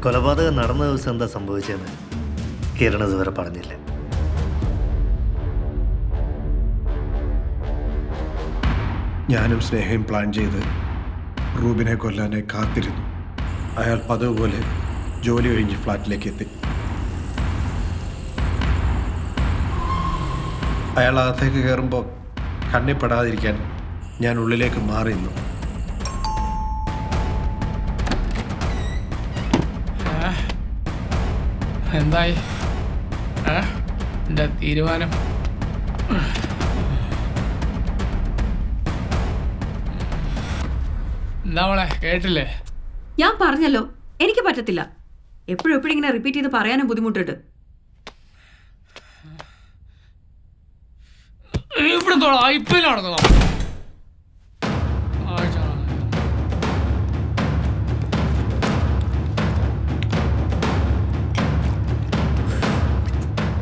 കൊലപാതകം നടന്ന ദിവസം എന്താ സംഭവിച്ചതെന്ന് കിരൺ ഇതുവരെ പറഞ്ഞില്ല. ഞാനും സ്നേഹയും പ്ലാൻ ചെയ്ത് റൂബിനെ കൊല്ലാനായി കാത്തിരുന്നു. അയാൾ പതിവ് പോലെ ജോലി കഴിഞ്ഞ് ഫ്ലാറ്റിലേക്ക് എത്തി. അയാൾ അകത്തേക്ക് കയറുമ്പോൾ കണ്ണിപ്പെടാതിരിക്കാൻ ഞാൻ ഉള്ളിലേക്ക് മാറി നിന്നു. എന്തായി എന്താ തീരുമാനം? എന്താ മോളെ കേട്ടില്ലേ? ഞാൻ പറഞ്ഞല്ലോ എനിക്ക് പറ്റത്തില്ല. എപ്പോഴും എപ്പോഴും ഇങ്ങനെ റിപ്പീറ്റ് ചെയ്ത് പറയാനും ബുദ്ധിമുട്ടുണ്ട്. ഇവിടെ IPL നടന്നോ?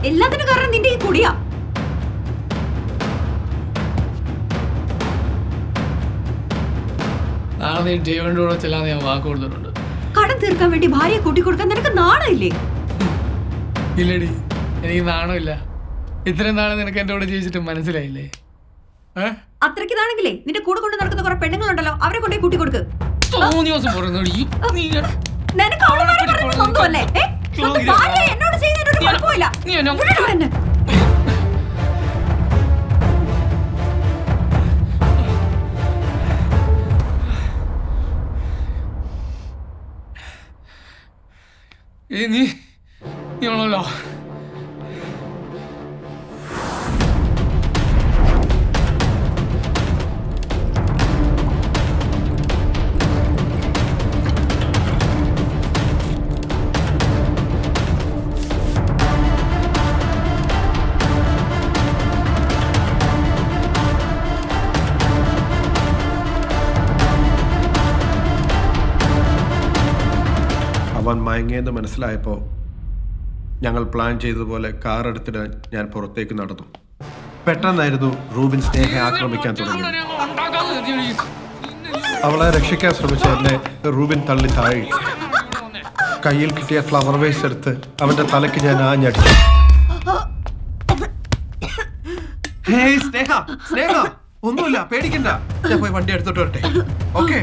എല്ലാത്തിനും കാരണം നിന്റെ ഈ കുടിയാ. നാളെ നീ ജീവന്റെ കൂടെ ചെല്ലാന്ന് ഞാൻ വാക്ക് കൊടുത്തിട്ടുണ്ട്. കടം തീർക്കാൻ വേണ്ടി ഭാര്യയെ കൂട്ടിക്കൊടുക്കാൻ നിനക്ക് നാണമില്ലേ? ഇല്ലടി, എനിക്ക് നാണമില്ല. ഇത്രയും നാളെ നിനക്ക് എന്റെ കൂടെ ജീവിച്ചിട്ട് മനസ്സിലായില്ലേ? അത്രയ്ക്ക് നാണെങ്കിലേ നിന്റെ കൂടെ കൊണ്ട് നടക്കുന്ന കുറെ പെണ്ണുങ്ങളുണ്ടല്ലോ, അവരെ കൊണ്ടേ കൂട്ടിക്കൊടുക്ക്. നിനക്ക് അവളെ പറഞ്ഞത് സ്വന്തമല്ലേ? സ്വന്തം ഭാര്യ എന്നോട് ചെയ്യുന്നതിന് ഒരു കുഴപ്പമില്ല. നീ ആണല്ലോ അവൻ മയങ്ങിയെന്ന് മനസ്സിലായപ്പോൾ ഞങ്ങൾ പ്ലാൻ ചെയ്തതുപോലെ കാർ എടുത്തിടാൻ ഞാൻ പുറത്തേക്ക് നടന്നു. പെട്ടെന്നായിരുന്നു റൂബിൻ സ്നേഹയെ ആക്രമിക്കാൻ തുടങ്ങിയത്. അവളെ രക്ഷിക്കാൻ ശ്രമിച്ച എന്നെ റൂബിൻ തള്ളി താഴെ. കയ്യിൽ കിട്ടിയ ഫ്ലവർ വേസ് എടുത്ത് അവന്റെ തലയ്ക്ക് ഞാൻ ആഞ്ഞടിച്ചു. സ്നേഹ സ്നേഹ ഒന്നുമില്ല, പേടിക്കണ്ട. ഞാൻ പോയി വണ്ടി എടുത്തിട്ട് വരട്ടെ. ഓക്കെ.